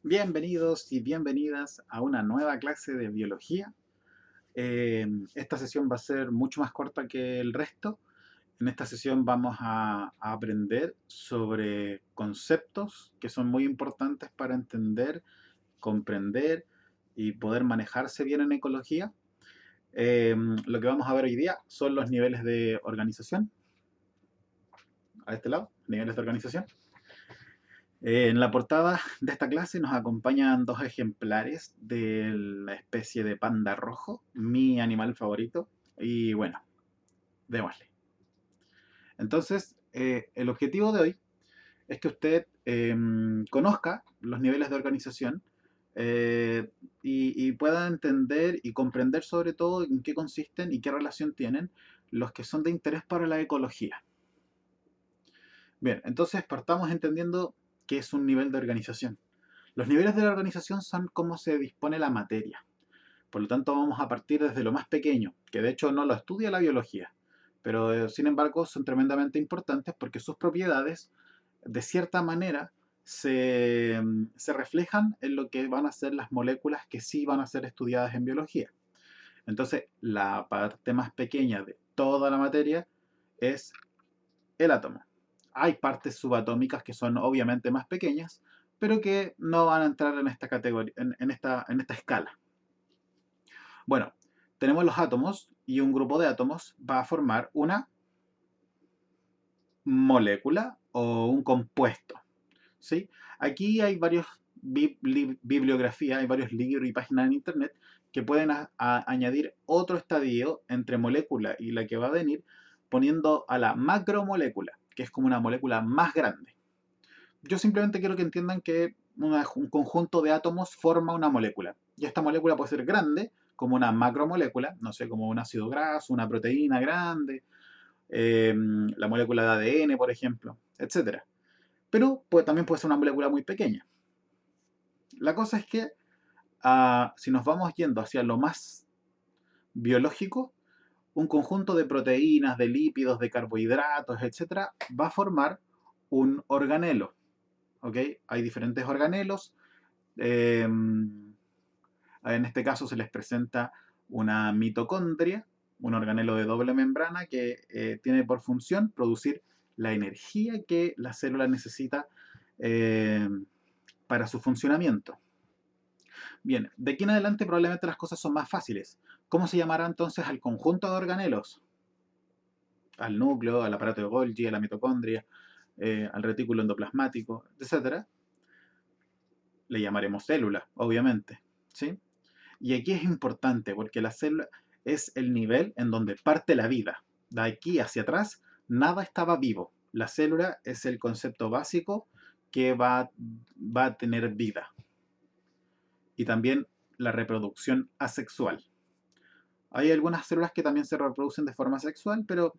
Bienvenidos y bienvenidas a una nueva clase de biología. Esta sesión va a ser mucho más corta que el resto. En esta sesión vamos a aprender sobre conceptos que son muy importantes para entender, comprender y poder manejarse bien en ecología. Lo que vamos a ver hoy día son los niveles de organización. A este lado, niveles de organización. En la portada de esta clase nos acompañan dos ejemplares de la especie de panda rojo, mi animal favorito. Y bueno, démosle. Entonces, el objetivo de hoy es que usted conozca los niveles de organización eh, y pueda entender y comprender sobre todo en qué consisten y qué relación tienen los que son de interés para la ecología. Bien, entonces partamos entendiendo qué es un nivel de organización. Los niveles de la organización son cómo se dispone la materia. Por lo tanto, vamos a partir desde lo más pequeño, que de hecho no lo estudia la biología, pero sin embargo son tremendamente importantes porque sus propiedades, de cierta manera, se reflejan en lo que van a ser las moléculas que sí van a ser estudiadas en biología. Entonces, la parte más pequeña de toda la materia es el átomo. Hay partes subatómicas que son obviamente más pequeñas, pero que no van a entrar en esta categoría, en esta escala. Bueno, tenemos los átomos y un grupo de átomos va a formar una molécula o un compuesto, ¿sí? Aquí hay varios bibliografía, hay varios libros y páginas en internet que pueden añadir otro estadio entre molécula y la que va a venir, poniendo a la macromolécula, que es como una molécula más grande. Yo simplemente quiero que entiendan que un conjunto de átomos forma una molécula. Y esta molécula puede ser grande, como una macromolécula, no sé, como un ácido graso, una proteína grande, la molécula de ADN, por ejemplo, etcétera. Pero también puede ser una molécula muy pequeña. La cosa es que si nos vamos yendo hacia lo más biológico, un conjunto de proteínas, de lípidos, de carbohidratos, etcétera, va a formar un organelo. ¿Ok? Hay diferentes organelos. En este caso se les presenta una mitocondria, un organelo de doble membrana que tiene por función producir la energía que la célula necesita eh, para su funcionamiento. Bien, de aquí en adelante probablemente las cosas son más fáciles. ¿Cómo se llamará entonces al conjunto de organelos? Al núcleo, al aparato de Golgi, a la mitocondria, al retículo endoplasmático, etcétera. Le llamaremos célula, obviamente. ¿Sí? Y aquí es importante porque la célula es el nivel en donde parte la vida. De aquí hacia atrás, nada estaba vivo. La célula es el concepto básico que va a tener vida. Y también la reproducción asexual. Hay algunas células que también se reproducen de forma sexual, pero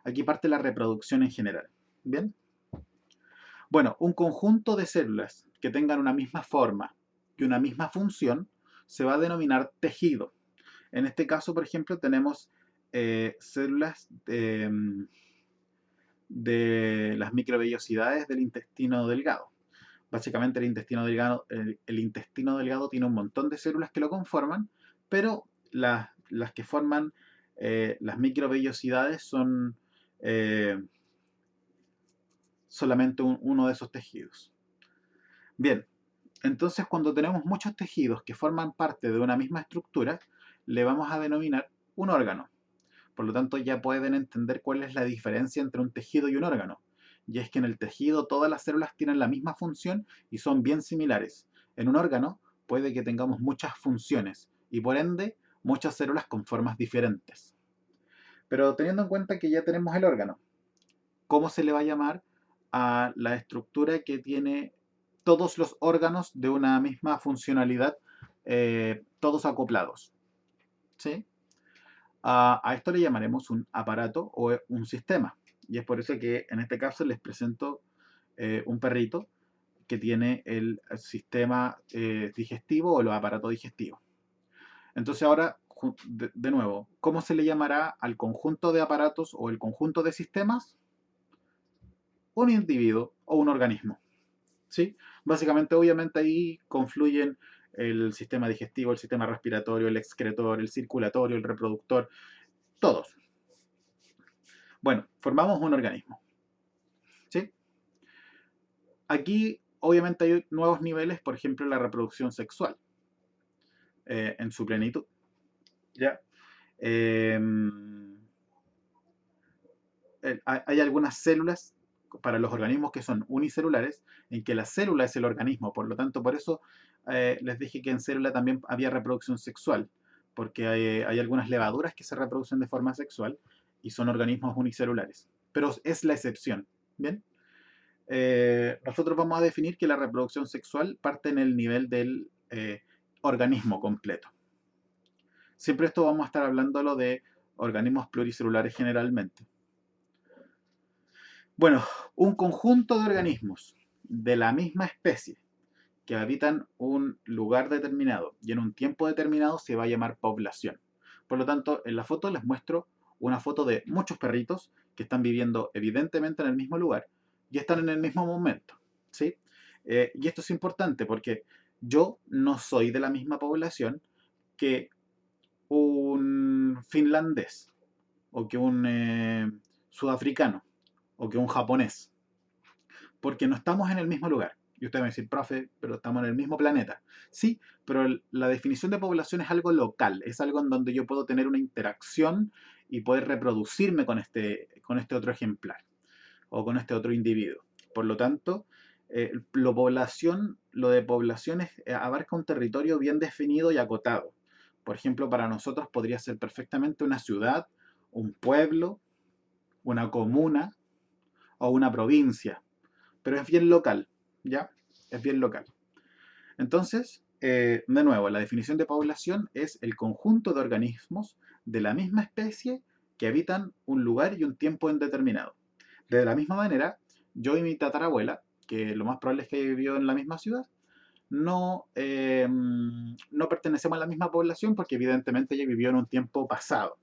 aquí parte la reproducción en general. ¿Bien? Bueno, un conjunto de células que tengan una misma forma y una misma función se va a denominar tejido. En este caso, por ejemplo, tenemos células de las microvellosidades del intestino delgado. Básicamente el intestino delgado tiene un montón de células que lo conforman, pero las que forman las microvellosidades son solamente uno de esos tejidos. Bien, entonces cuando tenemos muchos tejidos que forman parte de una misma estructura, le vamos a denominar un órgano. Por lo tanto, ya pueden entender cuál es la diferencia entre un tejido y un órgano. Y es que en el tejido todas las células tienen la misma función y son bien similares. En un órgano puede que tengamos muchas funciones y por ende muchas células con formas diferentes. Pero teniendo en cuenta que ya tenemos el órgano, ¿cómo se le va a llamar a la estructura que tiene todos los órganos de una misma funcionalidad, todos acoplados? ¿Sí? A esto le llamaremos un aparato o un sistema. Y es por eso que en este caso les presento un perrito que tiene el sistema digestivo o los aparatos digestivos. Entonces ahora, de nuevo, ¿cómo se le llamará al conjunto de aparatos o el conjunto de sistemas? Un individuo o un organismo. ¿Sí? Básicamente, obviamente ahí confluyen el sistema digestivo, el sistema respiratorio, el excretor, el circulatorio, el reproductor, todos. Bueno, formamos un organismo, ¿sí? Aquí, obviamente, hay nuevos niveles, por ejemplo, la reproducción sexual, en su plenitud, ¿ya? Eh, hay algunas células para los organismos que son unicelulares, en que la célula es el organismo, por lo tanto, por eso les dije que en célula también había reproducción sexual, porque hay algunas levaduras que se reproducen de forma sexual y son organismos unicelulares, pero es la excepción, ¿bien? Nosotros vamos a definir que la reproducción sexual parte en el nivel del organismo completo. Siempre esto vamos a estar hablándolo de organismos pluricelulares generalmente. Bueno, un conjunto de organismos de la misma especie que habitan un lugar determinado y en un tiempo determinado se va a llamar población. Por lo tanto, en la foto les muestro una foto de muchos perritos que están viviendo evidentemente en el mismo lugar y están en el mismo momento, ¿sí? Y esto es importante porque yo no soy de la misma población que un finlandés o que un sudafricano o que un japonés, porque no estamos en el mismo lugar. Y usted me va a decir, profe, pero estamos en el mismo planeta. Sí, pero la definición de población es algo local, es algo en donde yo puedo tener una interacción y poder reproducirme con este otro ejemplar o con este otro individuo. Por lo tanto, lo de población abarca un territorio bien definido y acotado. Por ejemplo, para nosotros podría ser perfectamente una ciudad, un pueblo, una comuna o una provincia, pero es bien local, ¿ya? Es bien local. Entonces, de nuevo, la definición de población es el conjunto de organismos de la misma especie que habitan un lugar y un tiempo indeterminado. De la misma manera, yo y mi tatarabuela, que lo más probable es que haya vivido en la misma ciudad, no pertenecemos a la misma población porque evidentemente ella vivió en un tiempo pasado.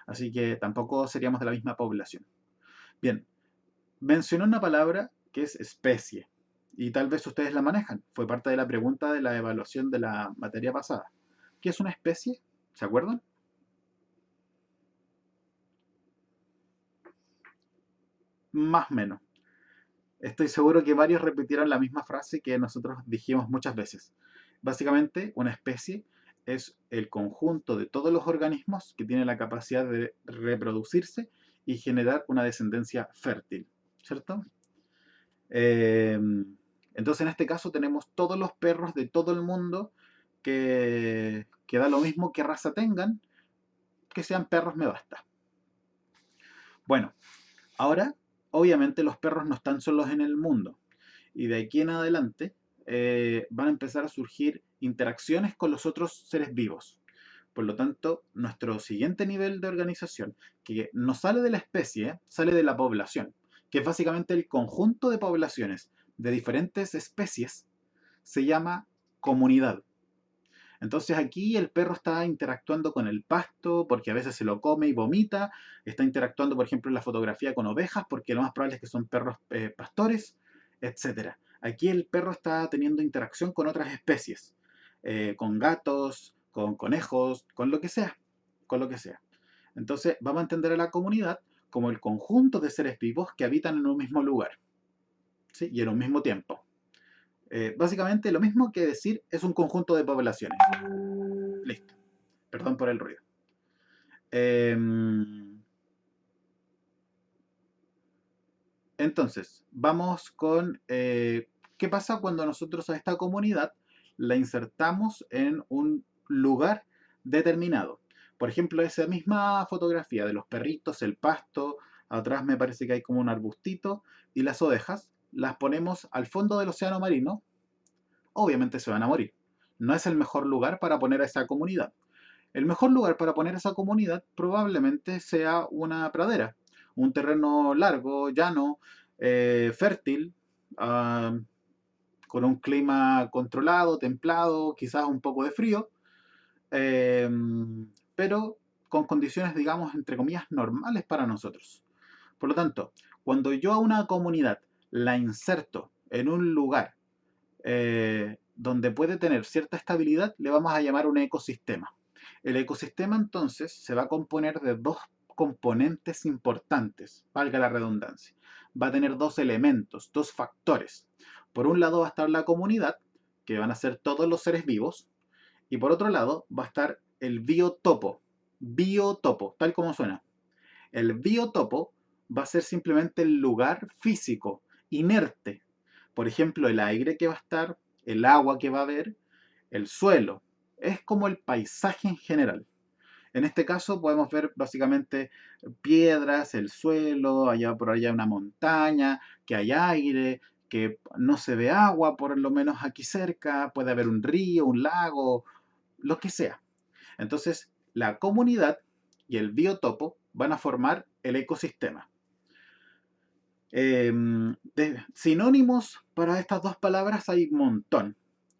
Así que tampoco seríamos de la misma población. Bien, mencionó una palabra que es especie, y tal vez ustedes la manejan. Fue parte de la pregunta de la evaluación de la materia pasada. ¿Qué es una especie? ¿Se acuerdan? Más o menos. Estoy seguro que varios repitieron la misma frase que nosotros dijimos muchas veces. Básicamente, una especie es el conjunto de todos los organismos que tienen la capacidad de reproducirse y generar una descendencia fértil, ¿cierto? Eh, entonces, en este caso tenemos todos los perros de todo el mundo que da lo mismo qué raza tengan, que sean perros me basta. Bueno, ahora, obviamente los perros no están solos en el mundo y de aquí en adelante van a empezar a surgir interacciones con los otros seres vivos. Por lo tanto, nuestro siguiente nivel de organización, que no sale de la especie, sale de la población, que es básicamente el conjunto de poblaciones de diferentes especies, se llama comunidad. Entonces aquí el perro está interactuando con el pasto porque a veces se lo come y vomita, está interactuando por ejemplo en la fotografía con ovejas porque lo más probable es que son perros pastores, etcétera. Aquí el perro está teniendo interacción con otras especies, con gatos, con conejos, con lo que sea, con lo que sea. Entonces vamos a entender a la comunidad como el conjunto de seres vivos que habitan en un mismo lugar, ¿sí? Y en un mismo tiempo. Básicamente lo mismo que decir es un conjunto de poblaciones. Listo. Perdón por el ruido. Entonces, vamos con qué pasa cuando nosotros a esta comunidad la insertamos en un lugar determinado. Por ejemplo, esa misma fotografía de los perritos, el pasto, atrás me parece que hay como un arbustito, y las ovejas, las ponemos al fondo del océano marino, obviamente se van a morir. No es el mejor lugar para poner a esa comunidad. El mejor lugar para poner esa comunidad probablemente sea una pradera, un terreno largo, llano, fértil, ah, con un clima controlado, templado, quizás un poco de frío, eh, pero con condiciones, digamos, entre comillas, normales para nosotros. Por lo tanto, cuando yo a una comunidad la inserto en un lugar donde puede tener cierta estabilidad, le vamos a llamar un ecosistema. El ecosistema entonces se va a componer de dos componentes importantes, valga la redundancia. Va a tener dos elementos, dos factores. Por un lado va a estar la comunidad, que van a ser todos los seres vivos, y por otro lado va a estar el biotopo, tal como suena. El biotopo va a ser simplemente el lugar físico, inerte. Por ejemplo, el aire que va a estar, el agua que va a haber, el suelo. Es como el paisaje en general. En este caso podemos ver básicamente piedras, el suelo, allá por allá una montaña, que hay aire, que no se ve agua, por lo menos aquí cerca, puede haber un río, un lago, lo que sea. Entonces, la comunidad y el biotopo van a formar el ecosistema. Sinónimos para estas dos palabras hay un montón.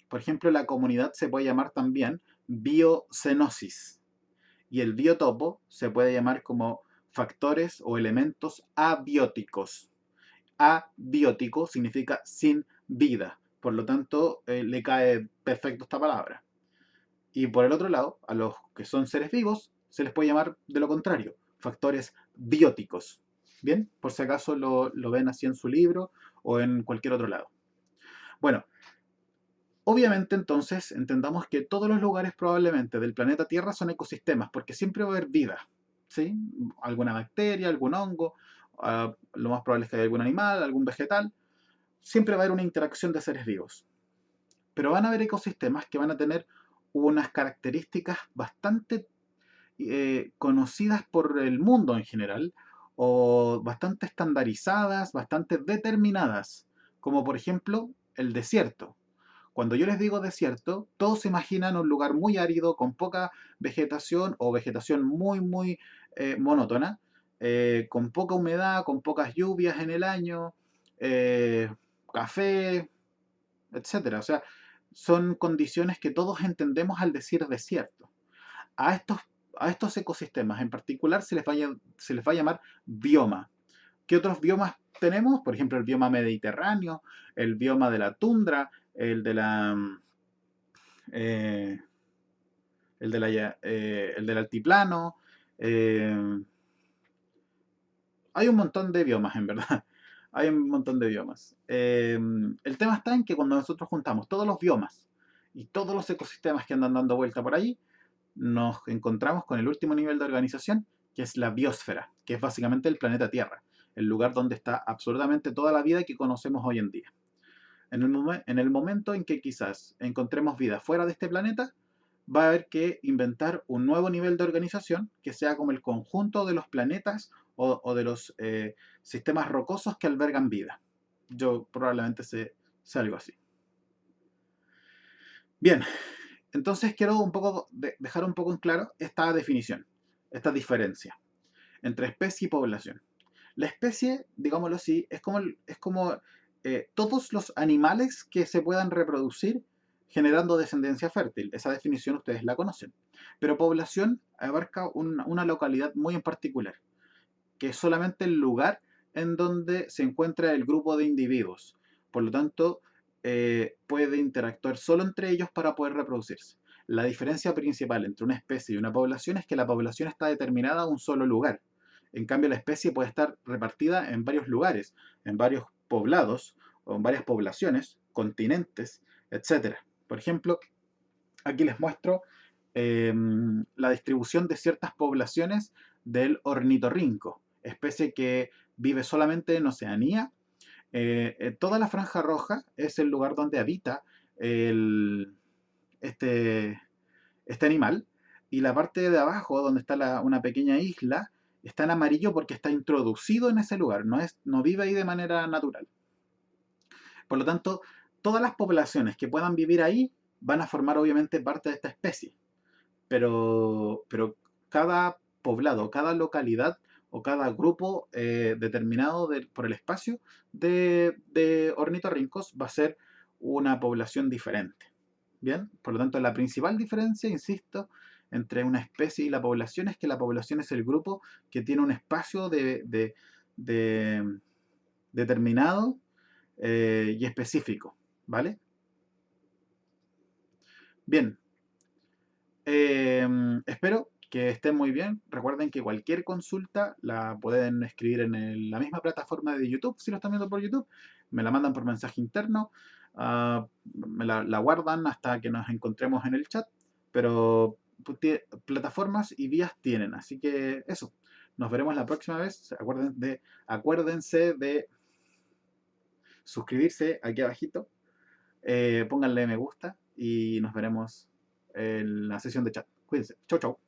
Por ejemplo, la comunidad se puede llamar también biocenosis y el biotopo se puede llamar como factores o elementos abióticos. Abiótico significa sin vida, por lo tanto le cae perfecto esta palabra. Y por el otro lado, a los que son seres vivos se les puede llamar de lo contrario, factores bióticos. Bien, por si acaso lo ven así en su libro o en cualquier otro lado. Bueno, obviamente entonces entendamos que todos los lugares probablemente del planeta Tierra son ecosistemas, porque siempre va a haber vida, ¿sí? Alguna bacteria, algún hongo, lo más probable es que haya algún animal, algún vegetal, siempre va a haber una interacción de seres vivos. Pero van a haber ecosistemas que van a tener unas características bastante conocidas por el mundo en general, o bastante estandarizadas, bastante determinadas, como por ejemplo el desierto. Cuando yo les digo desierto, todos se imaginan un lugar muy árido, con poca vegetación o vegetación muy monótona, con poca humedad, con pocas lluvias en el año, café, etcétera. O sea, son condiciones que todos entendemos al decir desierto. A estos, a estos ecosistemas en particular se les va a llamar bioma. ¿Qué otros biomas tenemos? Por ejemplo, el bioma mediterráneo, el bioma de la tundra, el de la eh, el del altiplano. eh, Hay un montón de biomas, en verdad. Hay un montón de biomas. El tema está en que cuando nosotros juntamos todos los biomas y todos los ecosistemas que andan dando vuelta por allí, nos encontramos con el último nivel de organización, que es la biosfera, que es básicamente el planeta Tierra, el lugar donde está absolutamente toda la vida que conocemos hoy en día. En el momento en que quizás encontremos vida fuera de este planeta, va a haber que inventar un nuevo nivel de organización que sea como el conjunto de los planetas o de los sistemas rocosos que albergan vida. Yo probablemente sé algo así. Bien, entonces quiero dejar un poco en claro esta definición, esta diferencia entre especie y población. La especie, digámoslo así, es como todos los animales que se puedan reproducir generando descendencia fértil. Esa definición ustedes la conocen. Pero población abarca una localidad muy en particular, que es solamente el lugar en donde se encuentra el grupo de individuos. Por lo tanto, puede interactuar solo entre ellos para poder reproducirse. La diferencia principal entre una especie y una población es que la población está determinada a un solo lugar. En cambio, la especie puede estar repartida en varios lugares, en varios poblados o en varias poblaciones, continentes, etcétera. Por ejemplo, aquí les muestro la distribución de ciertas poblaciones del ornitorrinco, especie que vive solamente en Oceanía. Toda la franja roja es el lugar donde habita el, este, este animal, y la parte de abajo, donde está una pequeña isla, está en amarillo porque está introducido en ese lugar, no vive ahí de manera natural. Por lo tanto, todas las poblaciones que puedan vivir ahí van a formar obviamente parte de esta especie, pero cada poblado, cada localidad o cada grupo determinado por el espacio de ornitorrincos va a ser una población diferente. Bien, por lo tanto, la principal diferencia, insisto, entre una especie y la población es que la población es el grupo que tiene un espacio de determinado y específico, ¿vale? Bien, espero que estén muy bien. Recuerden que cualquier consulta la pueden escribir en la misma plataforma de YouTube, si lo están viendo por YouTube. Me la mandan por mensaje interno, me la guardan hasta que nos encontremos en el chat. Pero plataformas y vías tienen. Así que eso. Nos veremos la próxima vez. Acuérdense de suscribirse aquí abajito. Pónganle me gusta y nos veremos en la sesión de chat. Cuídense. Chau, chau.